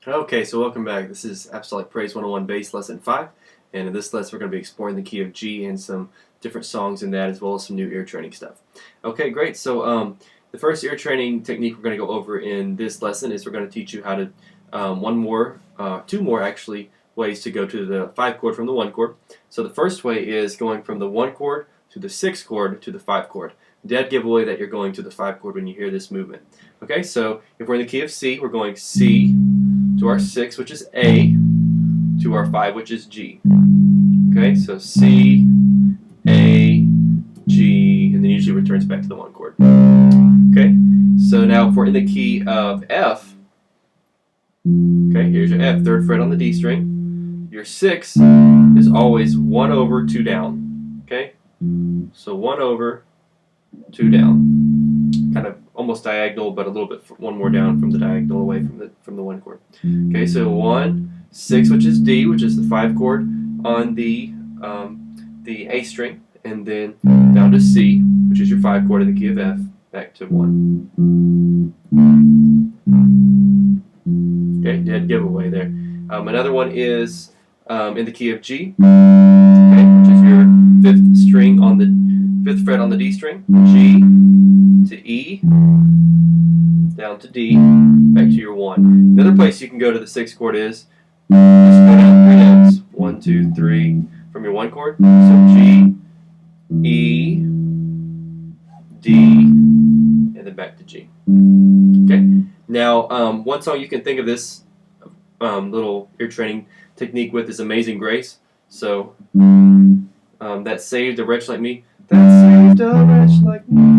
Okay, so welcome back. This is Apostolic Praise 101 Bass Lesson 5, and in this lesson we're going to be exploring the key of G and some different songs in that, as well as some new ear training stuff. Okay, great. So the first ear training technique we're going to go over in this lesson is we're going to teach you how to two more actually ways to go to the 5 chord from the 1 chord. So the first way is going from the 1 chord to the 6 chord to the 5 chord. Dead giveaway that you're going to the 5 chord when you hear this movement. Okay, so if we're in the key of C, we're going C to our 6, which is A, to our 5, which is G. Okay, so C, A, G, and then usually returns back to the 1 chord. Okay, so now if we're in the key of F, okay, here's your F, 3rd fret on the D string. Your 6 is always 1 over, 2 down. Okay, so 1 over, 2 down. Kind of almost diagonal, but a little bit one more down from the diagonal away from the 1 chord. Okay, so 1, 6, which is D, which is the 5 chord on the A string, and then down to C, which is your 5 chord in the key of F, back to 1. Okay, dead giveaway there. Another one is in the key of G, okay, which is your 5th string on the 5th fret on the D string, G to E, down to D, back to your 1. Another place you can go to the 6th chord is just go down 3 notes, 1, 2, 3 from your 1 chord. So G, E, D, and then back to G. Okay. Now, one song you can think of this little ear training technique with is "Amazing Grace." So that saved a wretch like me. That saved a wretch like me.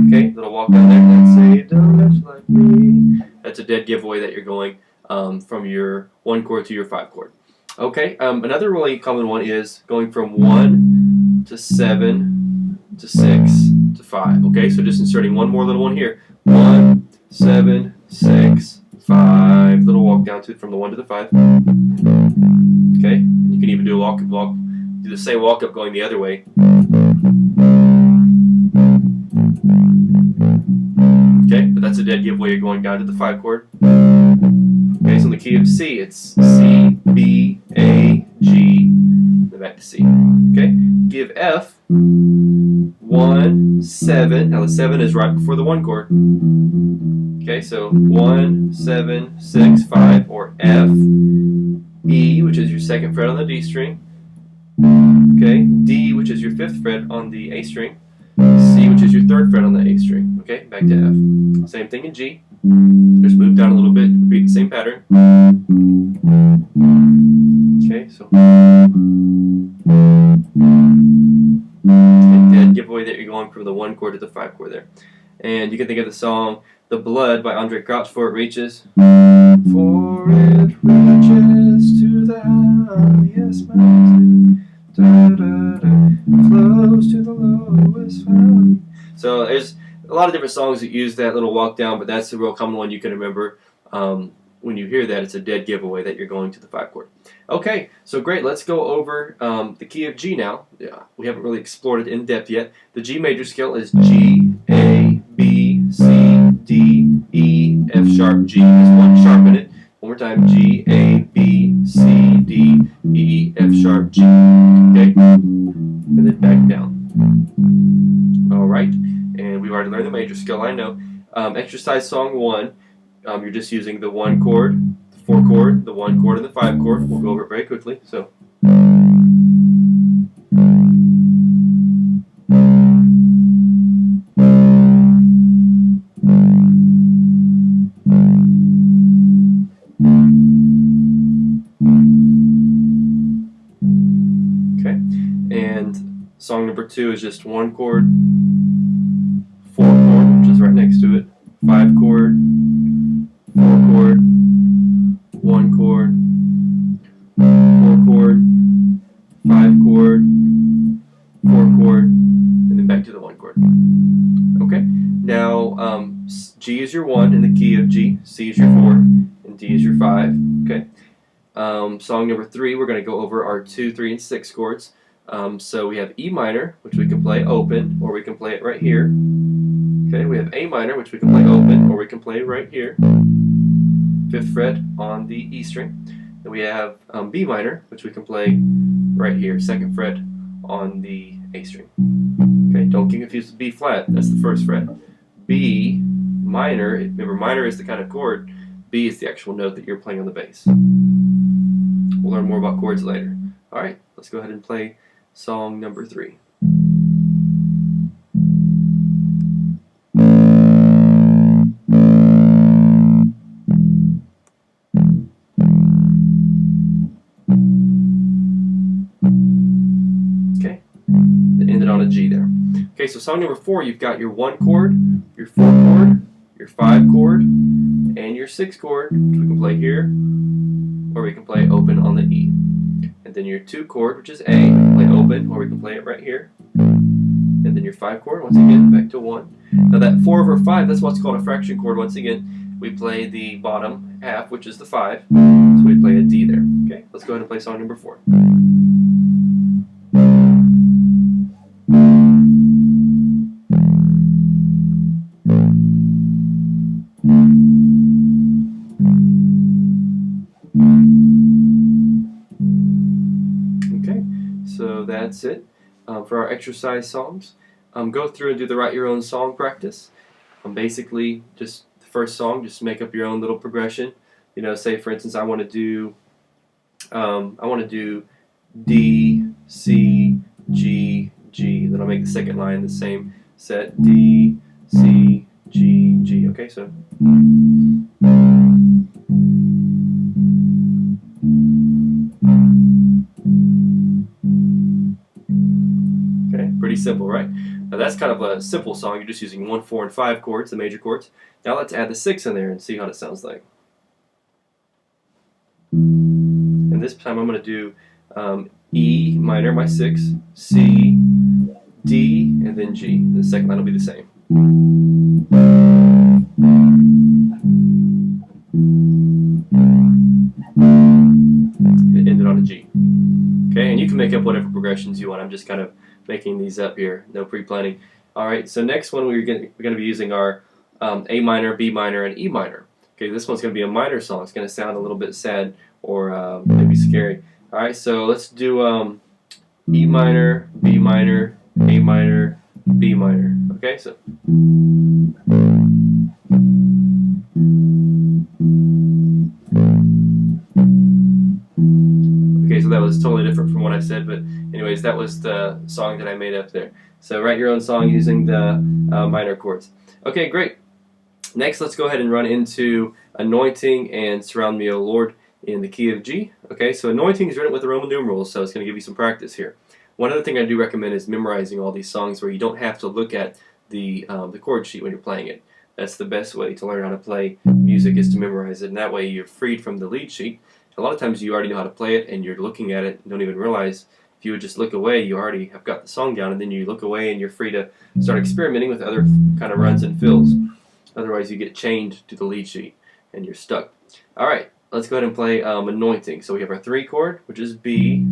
Okay, little walk down there. That saved a wretch like me. That's a dead giveaway that you're going from your 1 chord to your 5 chord. Okay, another really common one is going from 1 to 7 to 6 to 5. Okay, so just inserting one more little one here. 1, 7, 6, 5. Little walk down to from the 1 to the 5. Okay, and you can even do do the same walk up going the other way. Okay, but that's a dead giveaway. You're going down to the 5 chord. Okay, so in the key of C, it's C, B, A, G, then back to C. Okay, give F 1, 7. Now the 7 is right before the 1 chord. Okay, so 1, 7, 6, 5, or F, E, which is your 2nd fret on the D string. Okay, D, which is your 5th fret on the A string. C, which is your 3rd fret on the A string. Okay, back to F. Same thing in G. Just move down a little bit, repeat the same pattern. Okay, so and dead giveaway that you're going from the 1 chord to the 5 chord there. And you can think of the song "The Blood" by Andre Crouch, "For It Reaches." For it reaches to the highest mountain, flows to the lowest valley. So there's a lot of different songs that use that little walk down, but that's the real common one you can remember. When you hear that, it's a dead giveaway that you're going to the 5 chord. Okay, so great. Let's go over the key of G now. Yeah, we haven't really explored it in depth yet. The G major scale is G, A, B, C, D, E, F sharp, G. There's 1 sharp in it. One more time, G, A, B, C, D, E, F sharp, G. Okay, and then back down. All right, and we've already learned the major scale, I know. Exercise song 1, you're just using the 1 chord, the 4 chord, the 1 chord, and the 5 chord. We'll go over it very quickly. So. Okay, and song number 2 is just 1 chord, 4 chord, which is right next to it, 5 chord, 4 chord, 1 chord, 4 chord, 5 chord, 4 chord, and then back to the 1 chord. Okay, now G is your 1 in the key of G, C is your 4, and D is your 5. Okay. Song number 3, we're going to go over our 2, 3, and 6 chords. So we have E minor, which we can play open, or we can play it right here. Okay, we have A minor, which we can play open, or we can play right here. 5th fret on the E string. Then we have B minor, which we can play right here, 2nd fret on the A string. Okay, don't get confused with B flat, that's the 1st fret. B minor, remember minor is the kind of chord, B is the actual note that you're playing on the bass. We'll learn more about chords later. Alright, let's go ahead and play song number 3. Okay, that ended on a G there. Okay, so song number 4, you've got your 1 chord, your 4 chord, your 5 chord, and your 6 chord, which we can play here, or we can play open on the E. And then your 2 chord, which is A, we can play open, or we can play it right here. And then your 5 chord, once again, back to 1. Now that 4 over 5, that's what's called a fraction chord. Once again, we play the bottom half, which is the 5. So we play a D there. Okay, let's go ahead and play song number 4. Okay, so that's it for our exercise songs. Go through and do the write your own song practice. Basically, just the first song, just make up your own little progression. You know, say for instance, I want to do D, C, G, G. Then I'll make the second line the same set, D, C, G, G. Okay, so. Okay, pretty simple, right? Now that's kind of a simple song. You're just using 1, 4, and 5 chords, the major chords. Now let's add the 6 in there and see how it sounds like. And this time I'm going to do E minor, my 6, C, D, and then G. The second line will be the same. It ended on a G. Okay, and you can make up whatever progressions you want. I'm just kind of making these up here, no pre-planning. Alright, so next one we're going to be using our A minor, B minor, and E minor. Okay, this one's going to be a minor song. It's going to sound a little bit sad or maybe scary. Alright, so let's do E minor, B minor, A minor, B minor. Okay, so. Okay, so that was totally different from what I said, but anyways, that was the song that I made up there. So write your own song using the minor chords. Okay, great. Next, let's go ahead and run into Anointing and Surround Me, O Lord, in the key of G. Okay, so Anointing is written with the Roman numerals, so it's going to give you some practice here. One other thing I do recommend is memorizing all these songs where you don't have to look at the chord sheet when you're playing it. That's the best way to learn how to play music, is to memorize it, and that way you're freed from the lead sheet. A lot of times you already know how to play it and you're looking at it and don't even realize. If you would just look away, you already have got the song down, and then you look away and you're free to start experimenting with other kind of runs and fills. Otherwise you get chained to the lead sheet and you're stuck. Alright, let's go ahead and play Anointing. So we have our 3 chord, which is B.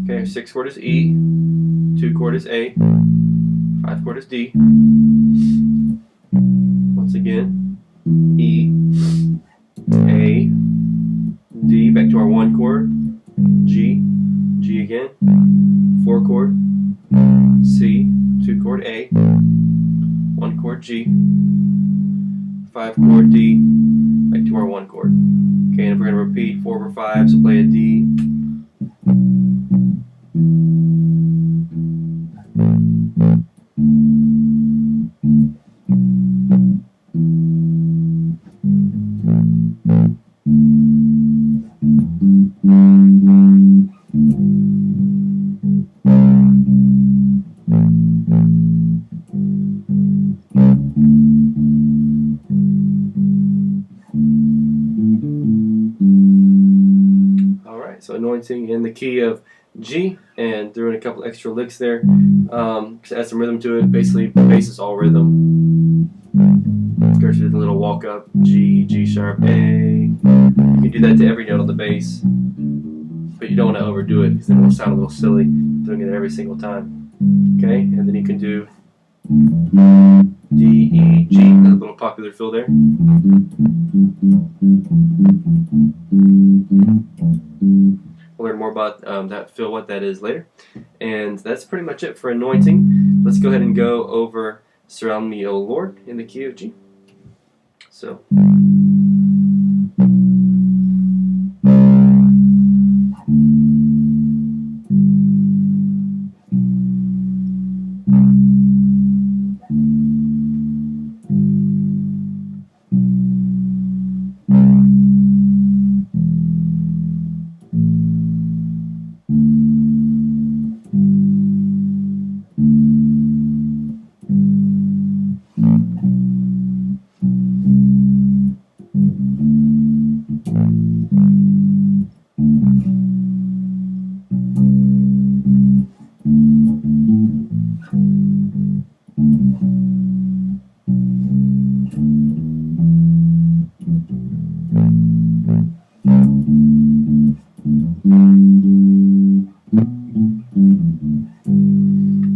Okay, our 6 chord is E. 2 chord is A. 5 chord is D. Once again, E, A, D, back to our 1 chord, G, G again, 4 chord, C, 2 chord A, 1 chord G, 5 chord D, back to our 1 chord. Okay, and if we're going to repeat 4 over 5, so play a D. So Anointing in the key of G, and threw in a couple extra licks there to add some rhythm to it. Basically, bass is all rhythm. Goes with a little walk up, G, G sharp, A. You can do that to every note on the bass, but you don't want to overdo it because then it'll sound a little silly doing it every single time. Okay, and then you can do D, E, G, a little popular fill there. We'll learn more about that fill, what that is later. And that's pretty much it for anointing. Let's go ahead and go over Surround Me, O Lord, in the key of G. So.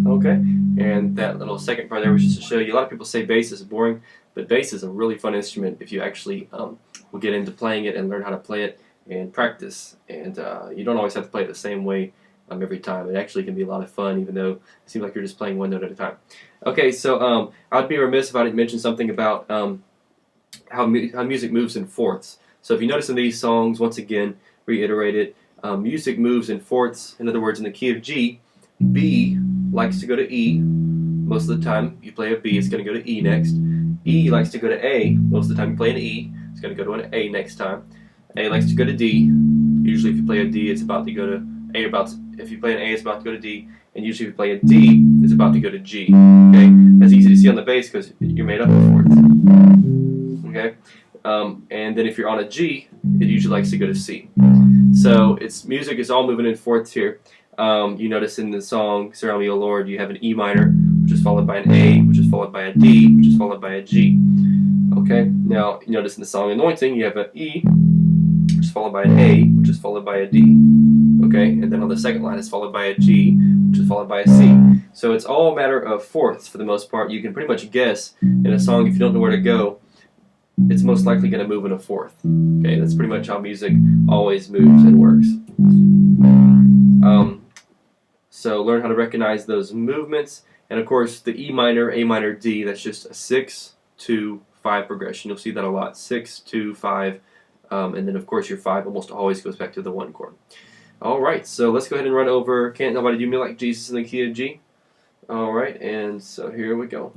Okay, and that little second part there was just to show you. A lot of people say bass is boring, but bass is a really fun instrument if you actually will get into playing it and learn how to play it and practice. And you don't always have to play it the same way every time. It actually can be a lot of fun, even though it seems like you're just playing one note at a time. Okay, so I'd be remiss if I didn't mention something about how music moves in fourths. So if you notice in these songs, once again, reiterate it, music moves in fourths. In other words, in the key of G, B likes to go to E. Most of the time you play a B, it's going to go to E next. E likes to go to A. Most of the time you play an E, it's going to go to an A next time. A likes to go to D. Usually if you play a D, it's about to go to A. If you play an A, it's about to go to D. And usually if you play a D, it's about to go to G. Okay, that's easy to see on the bass because you're made up of fourths. Okay, and then if you're on a G, it usually likes to go to C. So music is all moving in fourths here. You notice in the song Surround Me, O Lord, you have an E minor, which is followed by an A, which is followed by a D, which is followed by a G. Okay, now you notice in the song Anointing, you have an E, which is followed by an A, which is followed by a D. Okay, and then on the second line it's followed by a G, which is followed by a C. So it's all a matter of fourths for the most part. You can pretty much guess in a song, if you don't know where to go, it's most likely going to move in a fourth. Okay, that's pretty much how music always moves and works. So learn how to recognize those movements. And of course, the E minor, A minor, D, that's just a 6, 2, 5 progression. You'll see that a lot. 6, 2, 5, and then of course your 5 almost always goes back to the 1 chord. Alright, so let's go ahead and run over Can't Nobody Do Me Like Jesus in the key of G. Alright, and so here we go.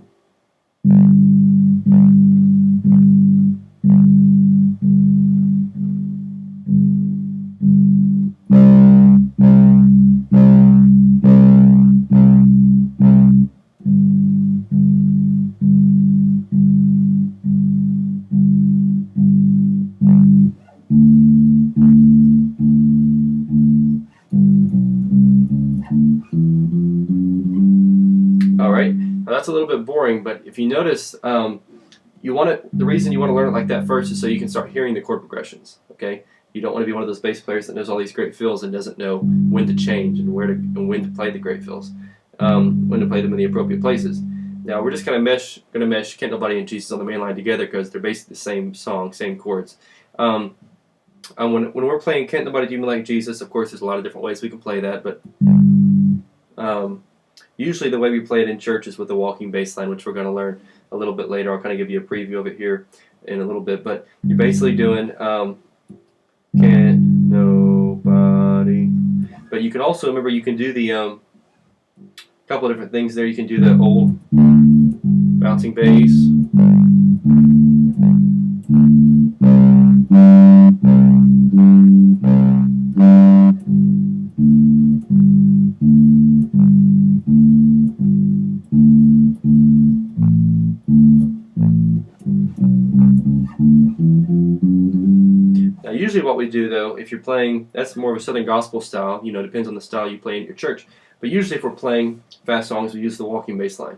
Alright, now that's a little bit boring, but if you notice, the reason you want to learn it like that first is so you can start hearing the chord progressions. Okay, you don't want to be one of those bass players that knows all these great fills and doesn't know when to change and when to play the great fills, when to play them in the appropriate places. Now we're just going to mesh Can't Nobody and Jesus on the main line together because they're basically the same song, same chords. When we're playing Can't Nobody Do Me Like Jesus, of course there's a lot of different ways we can play that, but usually the way we play it in church is with the walking bass line, which we're going to learn a little bit later. I'll kind of give you a preview of it here in a little bit, but you're basically doing Can't Nobody. But you can also, remember, you can do the couple of different things there. You can do the old bouncing bass. Now usually what we do though, if you're playing, that's more of a Southern gospel style, depends on the style you play in your church. But usually if we're playing fast songs, we use the walking bass line.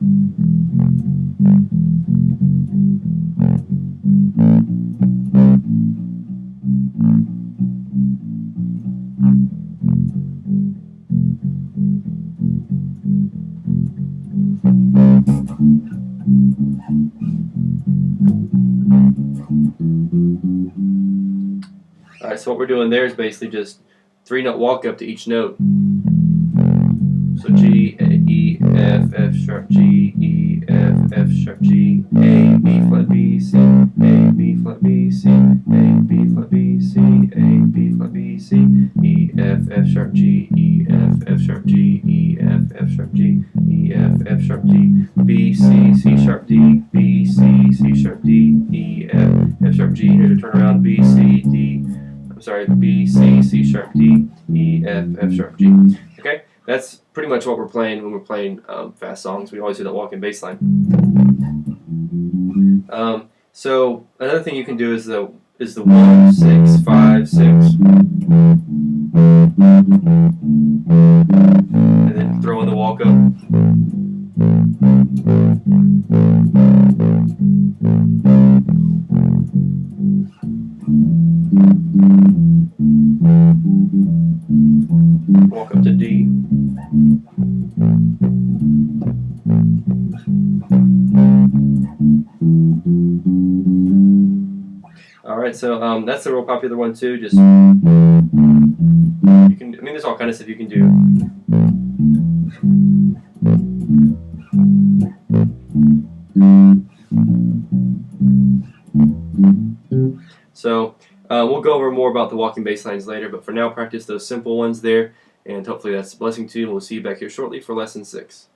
Alright, so what we're doing there is basically just 3-note walk up to each note. So G, E, F, F sharp, G, E, F, F sharp, G, A, B flat, B, C, A, B flat, B, C, A, B flat, B, C, A, B flat, B, C, E, F, F sharp, G, E, F, F sharp, G, E, F, F sharp, G, E, F, F sharp, D, B, C, C sharp, D, B, C, C sharp, D, E, F, F sharp, G. Here's a turnaround, B, C, D. I'm sorry, B, C, C sharp, D, E, F, F sharp, G. Okay, that's pretty much what we're playing when we're playing fast songs. We always do that walking bass line. So another thing you can do is the 1, 6, 5, 6, and then throw in the walk up. Walk up to D. Alright, so that's a real popular one too. Just you can, I mean, there's all kind of stuff you can do. So we'll go over more about the walking bass lines later, but for now, practice those simple ones there, and hopefully that's a blessing to you. And we'll see you back here shortly for lesson 6.